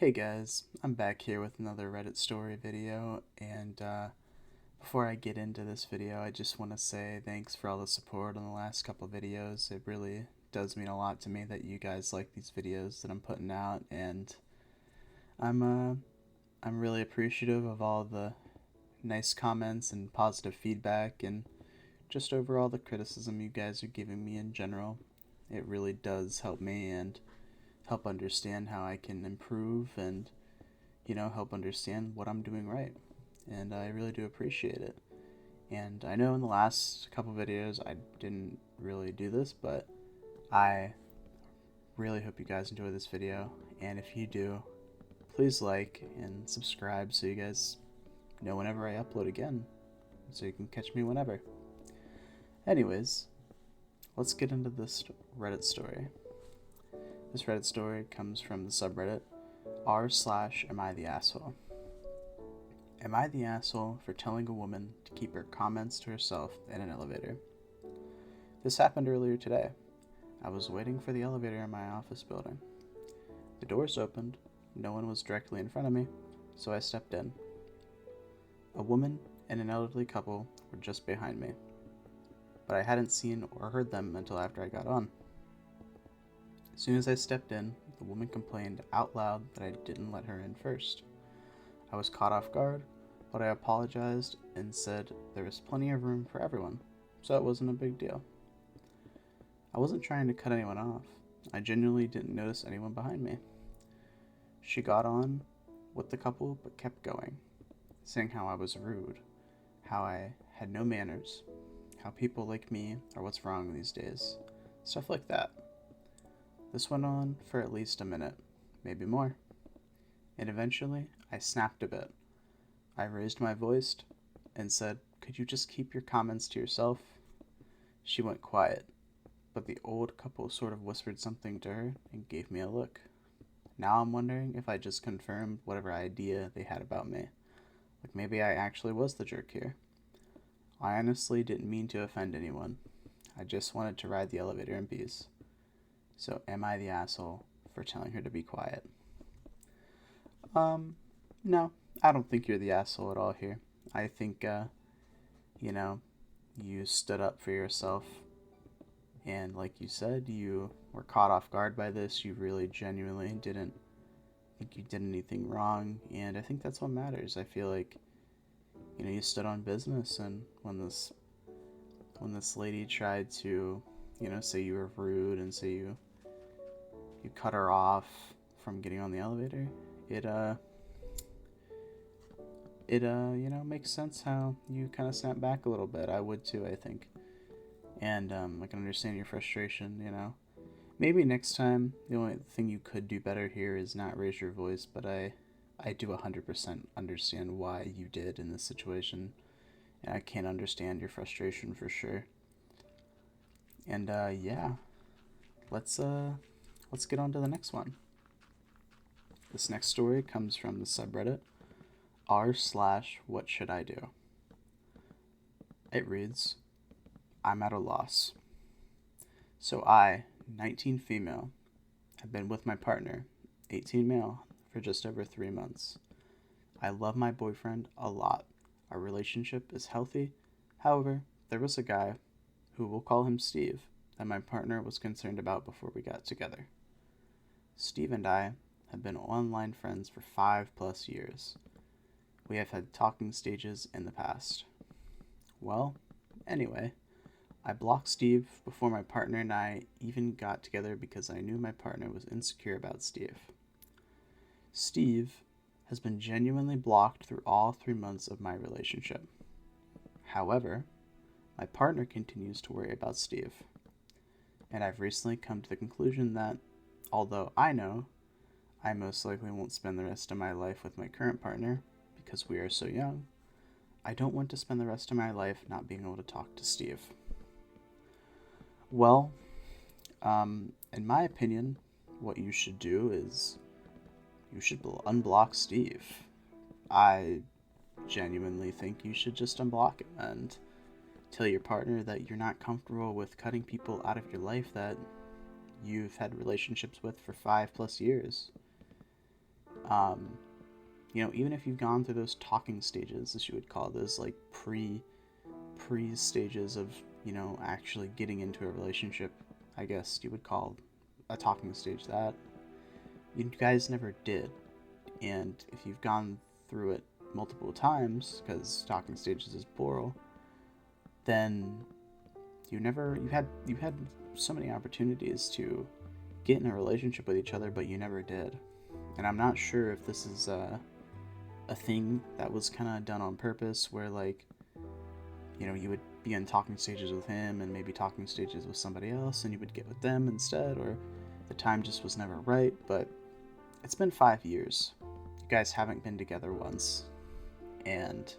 Hey guys, I'm back here with another Reddit story video, and before I get into this video, I just want to say thanks for all the support on the last couple videos. It really does mean a lot to me that you guys like these videos that I'm putting out, and I'm uh, I'm really appreciative of all the nice comments and positive feedback, and just overall the criticism you guys are giving me in general. It really does help me and help understand how I can improve and help understand what I'm doing right. And I really do appreciate it. And I know in the last couple videos I didn't really do this, but I really hope you guys enjoy this video. And if you do, please like and subscribe so you guys know whenever I upload again, so you can catch me whenever. Anyways, let's get into this Reddit story. This Reddit story comes from the subreddit r/am I the asshole. Am I the asshole for telling a woman to keep her comments to herself in an elevator? This happened earlier today. I was waiting for the elevator in my office building. The doors opened, no one was directly in front of me, so I stepped in. A woman and an elderly couple were just behind me, but I hadn't seen or heard them until after I got on. As soon as I stepped in, the woman complained out loud that I didn't let her in first. I was caught off guard, but I apologized and said there was plenty of room for everyone, so it wasn't a big deal. I wasn't trying to cut anyone off. I genuinely didn't notice anyone behind me. She got on with the couple but kept going, saying how I was rude, how I had no manners, how people like me are what's wrong these days, stuff like that. This went on for at least a minute, maybe more, and eventually I snapped a bit. I raised my voice and said, "Could you just keep your comments to yourself?" She went quiet, but the old couple sort of whispered something to her and gave me a look. Now I'm wondering if I just confirmed whatever idea they had about me. Like maybe I actually was the jerk here. I honestly didn't mean to offend anyone. I just wanted to ride the elevator in peace. So am I the asshole for telling her to be quiet? No, I don't think you're the asshole at all here. I think, you know, you stood up for yourself, and like you said, you were caught off guard by this. You really genuinely didn't think you did anything wrong, and I think that's what matters. I feel like, you stood on business, and when this lady tried to, say you were rude and say you cut her off from getting on the elevator, it makes sense how you kind of snap back a little bit. I would too, I think. And I can understand your frustration. Maybe next time, the only thing you could do better here is not raise your voice, but I do 100% understand why you did in this situation. And I can understand your frustration for sure. And yeah, let's get on to the next one. This next story comes from the subreddit r/what should I do. It reads, I'm at a loss. So I, 19 female, have been with my partner, 18 male, for just over 3 months. I love my boyfriend a lot. Our relationship is healthy. However, there was a guy, who we'll call him Steve, that my partner was concerned about before we got together. Steve and I have been online friends for 5+ years. We have had talking stages in the past. Well, anyway, I blocked Steve before my partner and I even got together because I knew my partner was insecure about Steve. Steve has been genuinely blocked through all 3 months of my relationship. However, my partner continues to worry about Steve. And I've recently come to the conclusion that, although I know I most likely won't spend the rest of my life with my current partner because we are so young, I don't want to spend the rest of my life not being able to talk to Steve. Well, in my opinion, what you should do is you should unblock Steve. I genuinely think you should just unblock him and tell your partner that you're not comfortable with cutting people out of your life that you've had relationships with for 5+ years. Even if you've gone through those talking stages, as you would call those, like pre stages of, actually getting into a relationship, I guess you would call a talking stage that, you guys never did. And if you've gone through it multiple times, because talking stages is plural, then you've had so many opportunities to get in a relationship with each other, but you never did. And I'm not sure if this is a thing that was kind of done on purpose, where, like, you would be in talking stages with him and maybe talking stages with somebody else, and you would get with them instead, or the time just was never right. But it's been 5 years. You guys haven't been together once. And,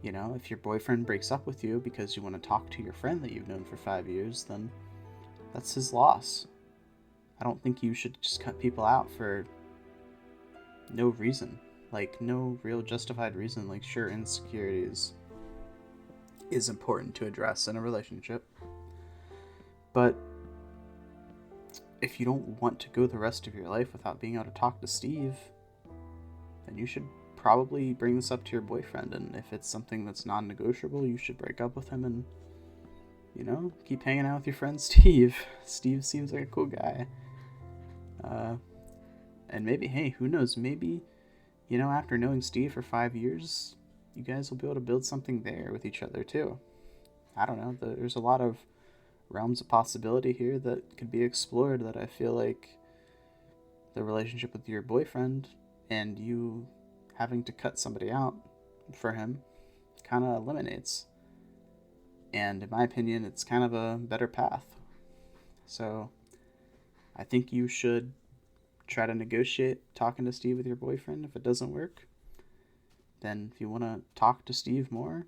if your boyfriend breaks up with you because you want to talk to your friend that you've known for 5 years, then that's his loss. I don't think you should just cut people out for no reason. Like, no real justified reason. Like, sure, insecurities is important to address in a relationship, but if you don't want to go the rest of your life without being able to talk to Steve, then you should probably bring this up to your boyfriend. And if it's something that's non-negotiable, you should break up with him and, keep hanging out with your friend Steve. Steve seems like a cool guy. And maybe, hey, who knows, maybe, after knowing Steve for 5 years, you guys will be able to build something there with each other too. I don't know, there's a lot of realms of possibility here that could be explored, that I feel like the relationship with your boyfriend and you having to cut somebody out for him kind of eliminates. And in my opinion, it's kind of a better path. So I think you should try to negotiate talking to Steve with your boyfriend. If it doesn't work, then if you want to talk to Steve more,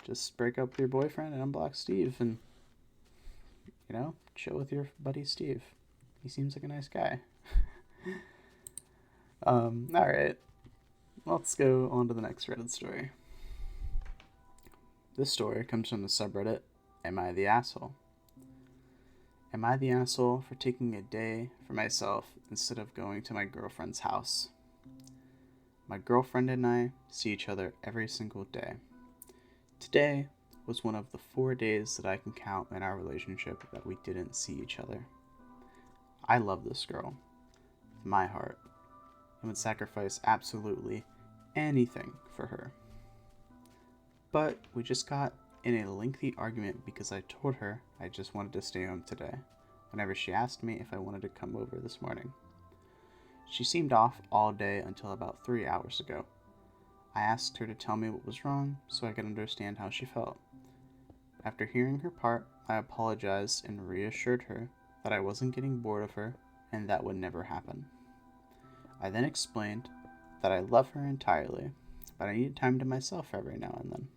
just break up with your boyfriend and unblock Steve and, chill with your buddy Steve. He seems like a nice guy. Alright. Let's go on to the next Reddit story. This story comes from the subreddit, Am I the Asshole? Am I the asshole for taking a day for myself instead of going to my girlfriend's house? My girlfriend and I see each other every single day. Today was one of the 4 days that I can count in our relationship that we didn't see each other. I love this girl with my heart and would sacrifice absolutely anything for her. But we just got in a lengthy argument because I told her I just wanted to stay home today, whenever she asked me if I wanted to come over this morning. She seemed off all day until about 3 hours ago. I asked her to tell me what was wrong so I could understand how she felt. After hearing her part, I apologized and reassured her that I wasn't getting bored of her and that would never happen. I then explained that I love her entirely, but I needed time to myself every now and then.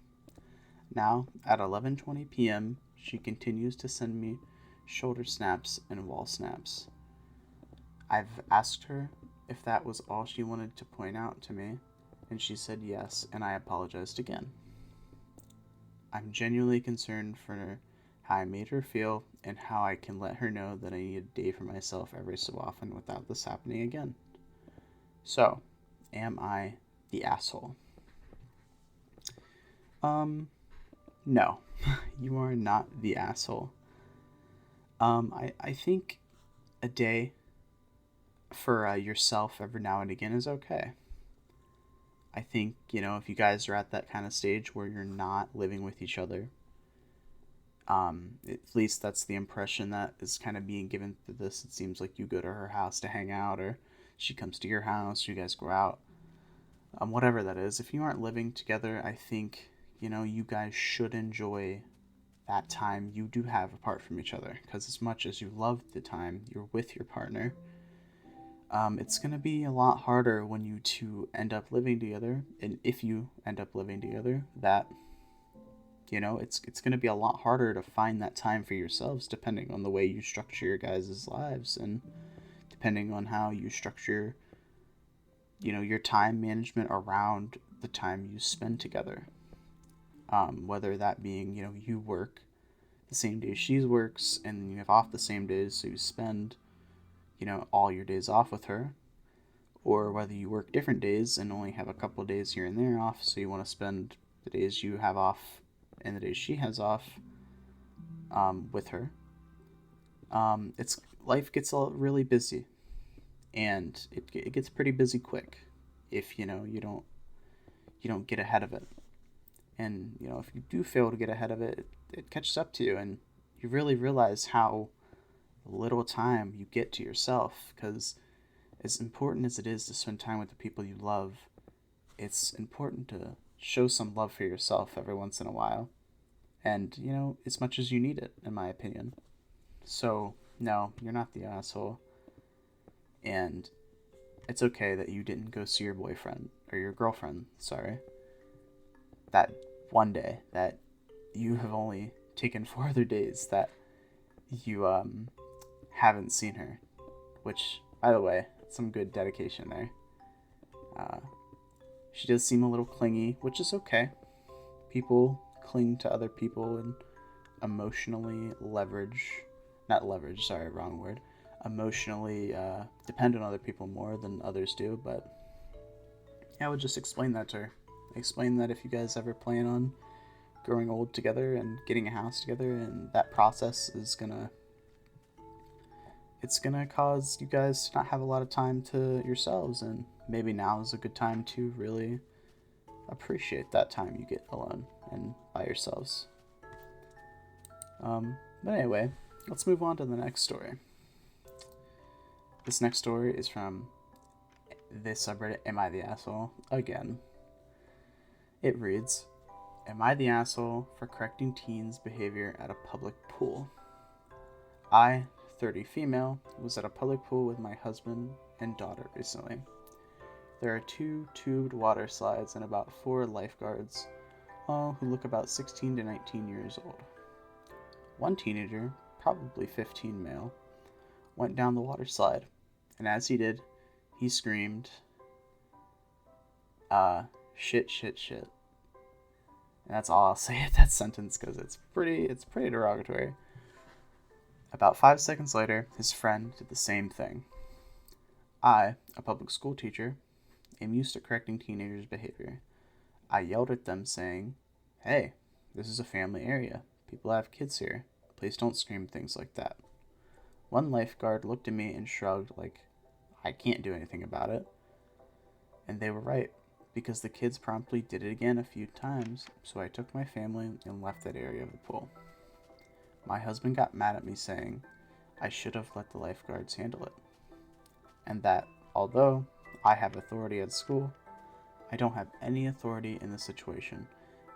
Now, at 11:20 p.m., she continues to send me shoulder snaps and wall snaps. I've asked her if that was all she wanted to point out to me, and she said yes, and I apologized again. I'm genuinely concerned for how I made her feel and how I can let her know that I need a day for myself every so often without this happening again. So, am I the asshole? No, you are not the asshole. I think a day for yourself every now and again is okay. I think, if you guys are at that kind of stage where you're not living with each other, at least that's the impression that is kind of being given to this. It seems like you go to her house to hang out, or she comes to your house, you guys go out, whatever that is. If you aren't living together, I think, you guys should enjoy that time you do have apart from each other, because as much as you love the time you're with your partner, it's going to be a lot harder when you two end up living together. And if you end up living together, that, it's going to be a lot harder to find that time for yourselves, depending on the way you structure your guys' lives and depending on how you structure, your time management around the time you spend together. Whether that being, you work the same day she works and then you have off the same days, so you spend, all your days off with her. or whether you work different days and only have a couple of days here and there off, so you want to spend the days you have off and the days she has off with her. It's life gets really busy, and it gets pretty busy quick if you don't get ahead of it. And if you do fail to get ahead of it, it catches up to you, and you really realize how little time you get to yourself. Because as important as it is to spend time with the people you love, it's important to show some love for yourself every once in a while, and as much as you need it, in my opinion. So no, you're not the asshole, and it's okay that you didn't go see your boyfriend or your girlfriend, sorry, that one day, that you have only taken 4 other days that you haven't seen her, which, by the way, some good dedication there. uh, she does seem a little clingy, which is okay. People cling to other people and emotionally sorry, wrong word, emotionally depend on other people more than others do. But yeah, I would just explain that to her. Explain that if you guys ever plan on growing old together and getting a house together, and that process is gonna cause you guys to not have a lot of time to yourselves, and maybe now is a good time to really appreciate that time you get alone and by yourselves. But anyway, let's move on to the next story. This next story is from this subreddit, Am I the Asshole? Again. It reads, Am I the asshole for correcting teens' behavior at a public pool? I, 30 female, was at a public pool with my husband and daughter recently. There are 2 tubed water slides and about 4 lifeguards, all who look about 16 to 19 years old. One teenager, probably 15 male, went down the water slide, and as he did, he screamed, shit, shit, shit. And that's all I'll say at that sentence, because it's pretty derogatory. About 5 seconds later, his friend did the same thing. I, a public school teacher, am used to correcting teenagers' behavior. I yelled at them saying, Hey, this is a family area. People have kids here. Please don't scream things like that. One lifeguard looked at me and shrugged like I can't do anything about it. And they were right, because the kids promptly did it again a few times, so I took my family and left that area of the pool. My husband got mad at me saying I should have let the lifeguards handle it, and that, although I have authority at school, I don't have any authority in the situation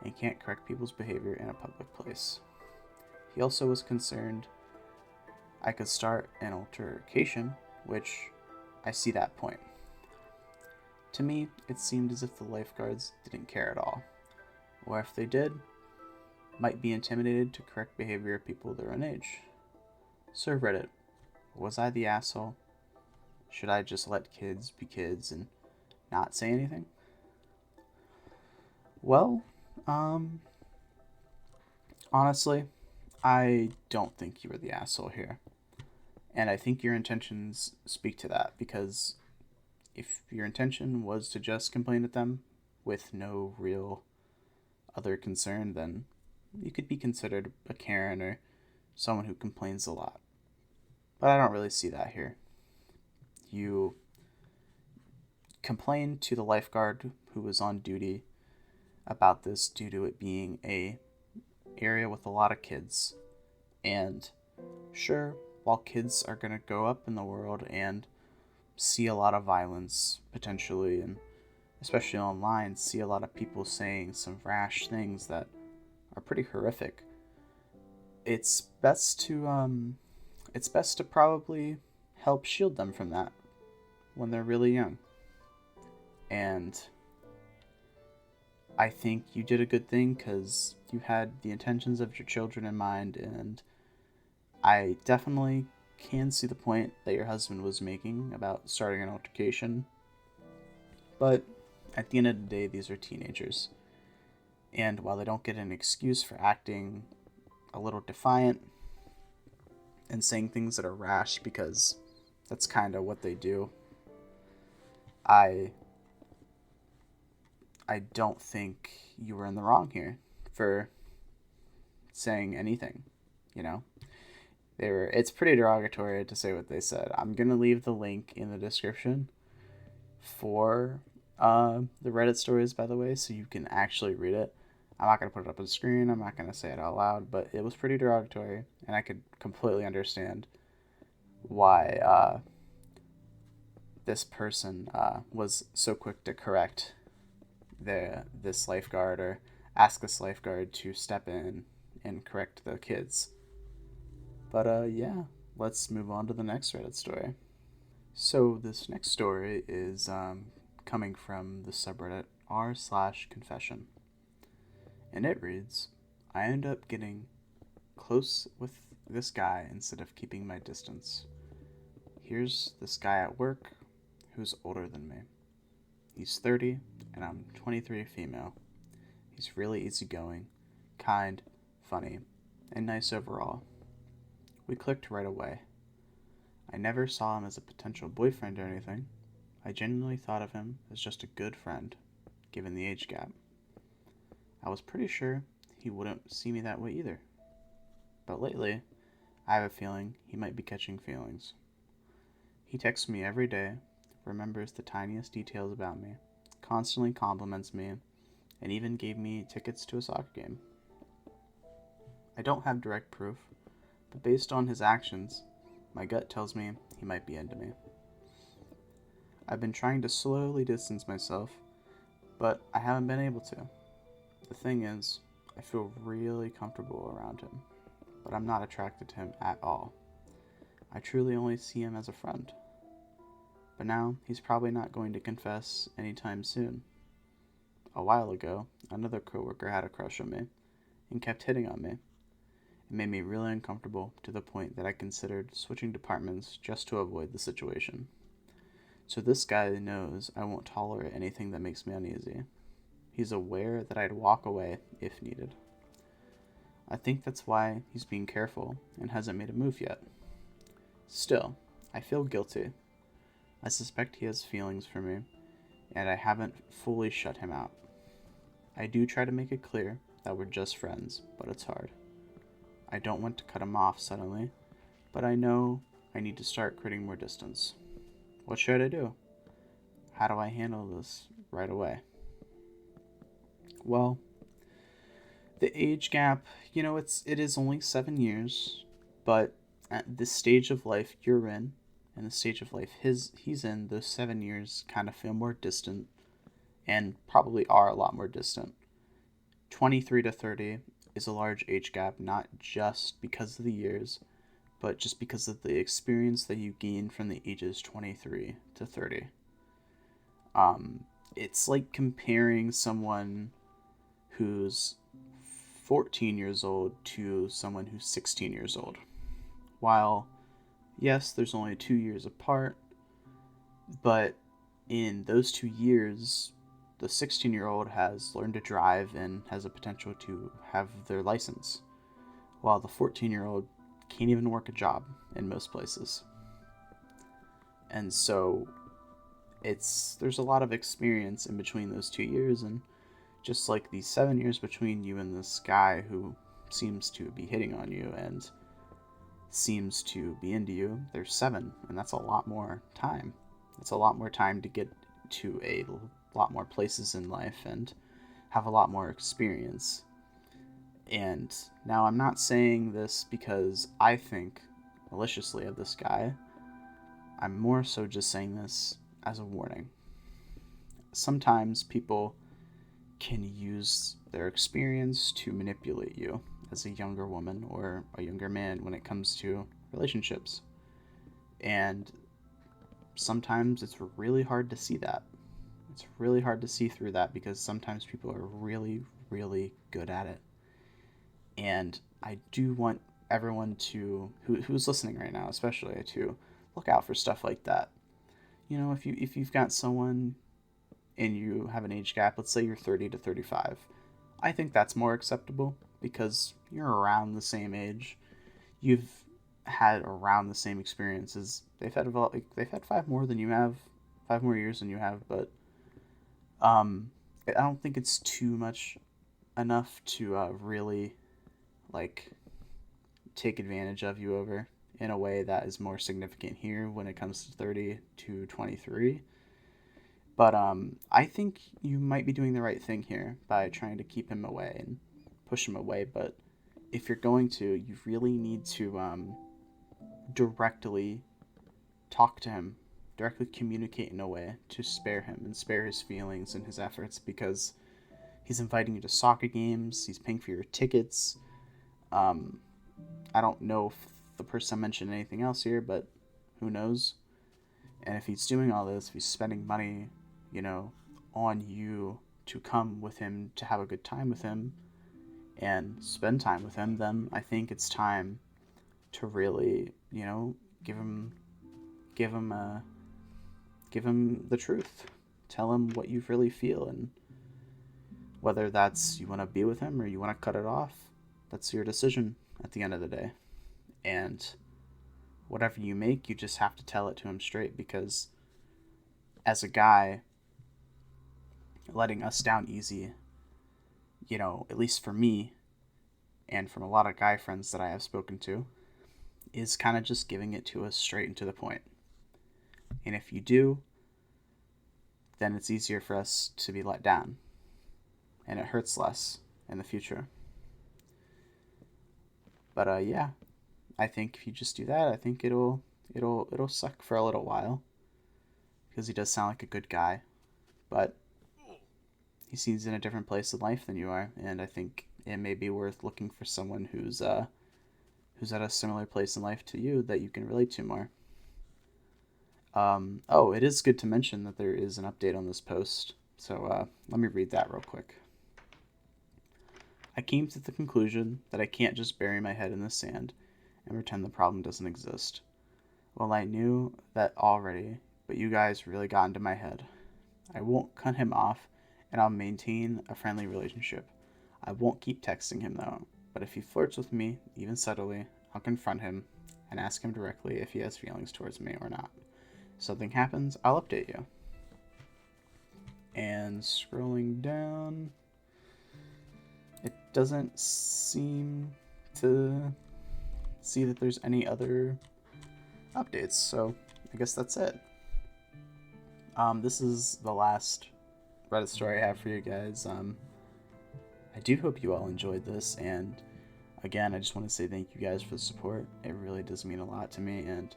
and can't correct people's behavior in a public place. He also was concerned I could start an altercation, which I see that point. To me, it seemed as if the lifeguards didn't care at all, or if they did, might be intimidated to correct behavior of people their own age. So Reddit, was I the asshole? Should I just let kids be kids and not say anything? Well, honestly, I don't think you were the asshole here. And I think your intentions speak to that, because if your intention was to just complain at them with no real other concern, then you could be considered a Karen or someone who complains a lot. But I don't really see that here. You complained to the lifeguard who was on duty about this due to it being a area with a lot of kids. And sure, while kids are going to go up in the world and see a lot of violence, potentially, and especially online, see a lot of people saying some rash things that are pretty horrific, it's best to probably help shield them from that when they're really young. And I think you did a good thing, because you had the intentions of your children in mind, and I definitely can see the point that your husband was making about starting an altercation. But at the end of the day, these are teenagers. And while they don't get an excuse for acting a little defiant and saying things that are rash, because that's kind of what they do, I I don't think you were in the wrong here for saying anything, you know? It's pretty derogatory to say what they said. I'm going to leave the link in the description for the Reddit stories, by the way, so you can actually read it. I'm not going to put it up on the screen. I'm not going to say it out loud, but it was pretty derogatory, and I could completely understand why this person was so quick to correct this lifeguard, or ask this lifeguard to step in and correct the kids. But yeah, let's move on to the next Reddit story. So this next story is coming from the subreddit r/confession, and it reads, "I end up getting close with this guy instead of keeping my distance. Here's this guy at work who's older than me. He's 30 and I'm 23, female. He's really easygoing, kind, funny, and nice overall. We clicked right away. I never saw him as a potential boyfriend or anything. I genuinely thought of him as just a good friend, given the age gap. I was pretty sure he wouldn't see me that way either. But lately, I have a feeling he might be catching feelings. He texts me every day, remembers the tiniest details about me, constantly compliments me, and even gave me tickets to a soccer game. I don't have direct proof, but based on his actions, my gut tells me he might be into me. I've been trying to slowly distance myself, but I haven't been able to. The thing is, I feel really comfortable around him, but I'm not attracted to him at all. I truly only see him as a friend. But now, he's probably not going to confess anytime soon. A while ago, another coworker had a crush on me and kept hitting on me. It made me really uncomfortable to the point that I considered switching departments just to avoid the situation. So this guy knows I won't tolerate anything that makes me uneasy. He's aware that I'd walk away if needed. I think that's why he's being careful and hasn't made a move yet. Still, I feel guilty. I suspect he has feelings for me, and I haven't fully shut him out. I do try to make it clear that we're just friends, but it's hard. I don't want to cut him off suddenly, but I know I need to start creating more distance. What should I do? How do I handle this right away?" Well, the age gap, it is only 7 years, but at this stage of life you're in, and the stage of life he's in, those 7 years kind of feel more distant, and probably are a lot more distant. 23 to 30 is a large age gap, not just because of the years, but just because of the experience that you gain from the ages 23 to 30. It's like comparing someone who's 14 years old to someone who's 16 years old. While, yes, there's only 2 years apart, but in those 2 years, the 16-year-old has learned to drive and has a potential to have their license, while the 14-year-old can't even work a job in most places. And so there's a lot of experience in between those 2 years, and just like the 7 years between you and this guy who seems to be hitting on you and seems to be into you, there's 7, and that's a lot more time. It's a lot more time to get to a lot more places in life and have a lot more experience. And now I'm not saying this because I think maliciously of this guy. I'm more so just saying this as a warning. Sometimes people can use their experience to manipulate you as a younger woman or a younger man when it comes to relationships. And sometimes it's really hard to see that. It's really hard to see through that because sometimes people are really, really good at it. And I do want everyone who's listening right now, especially, to look out for stuff like that. If you've got someone and you have an age gap, let's say you're 30 to 35, I think that's more acceptable because you're around the same age. You've had around the same experiences. They've had 5 more than you have, more years than you have, but I don't think it's too much enough to really like take advantage of you over in a way that is more significant here when it comes to 30 to 23. But I think you might be doing the right thing here by trying to keep him away and push him away. But if you're going to, you really need to directly talk to him, directly communicate in a way to spare him and spare his feelings and his efforts, because he's inviting you to soccer games, he's paying for your tickets. I don't know if the person mentioned anything else here, but who knows? And if he's doing all this, if he's spending money, on you to come with him, to have a good time with him and spend time with him, then I think it's time to really, give him the truth. Tell him what you really feel, and whether that's you want to be with him or you want to cut it off, that's your decision at the end of the day. And whatever you make, you just have to tell it to him straight, because as a guy, letting us down easy, at least for me and from a lot of guy friends that I have spoken to, is kind of just giving it to us straight and to the point. And if you do, then it's easier for us to be let down, and it hurts less in the future. But yeah, I think if you just do that, I think it'll suck for a little while, because he does sound like a good guy, but he seems in a different place in life than you are, and I think it may be worth looking for someone who's at a similar place in life to you that you can relate to more. It is good to mention that there is an update on this post, so let me read that real quick. I came to the conclusion that I can't just bury my head in the sand and pretend the problem doesn't exist. Well, I knew that already, but you guys really got into my head. I won't cut him off, and I'll maintain a friendly relationship. I won't keep texting him though, but if he flirts with me, even subtly, I'll confront him and ask him directly if he has feelings towards me or not. If something happens, I'll update you. And scrolling down, it doesn't seem to see that there's any other updates, so I guess that's it. This is the last Reddit story I have for you guys. I do hope you all enjoyed this, and again, I just want to say thank you guys for the support. It really does mean a lot to me, and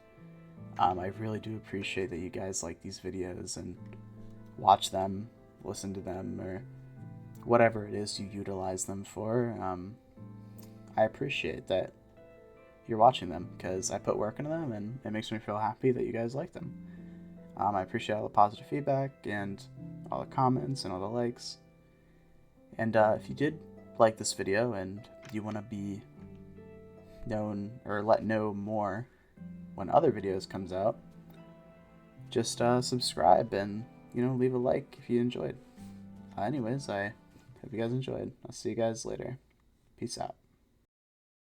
I really do appreciate that you guys like these videos and watch them, listen to them, or whatever it is you utilize them for. I appreciate that you're watching them, because I put work into them, and it makes me feel happy that you guys like them. I appreciate all the positive feedback and all the comments and all the likes. And if you did like this video and you want to be known or let know more when other videos comes out, just subscribe and leave a like if you enjoyed. Anyways, I hope you guys enjoyed. I'll see you guys later. Peace out.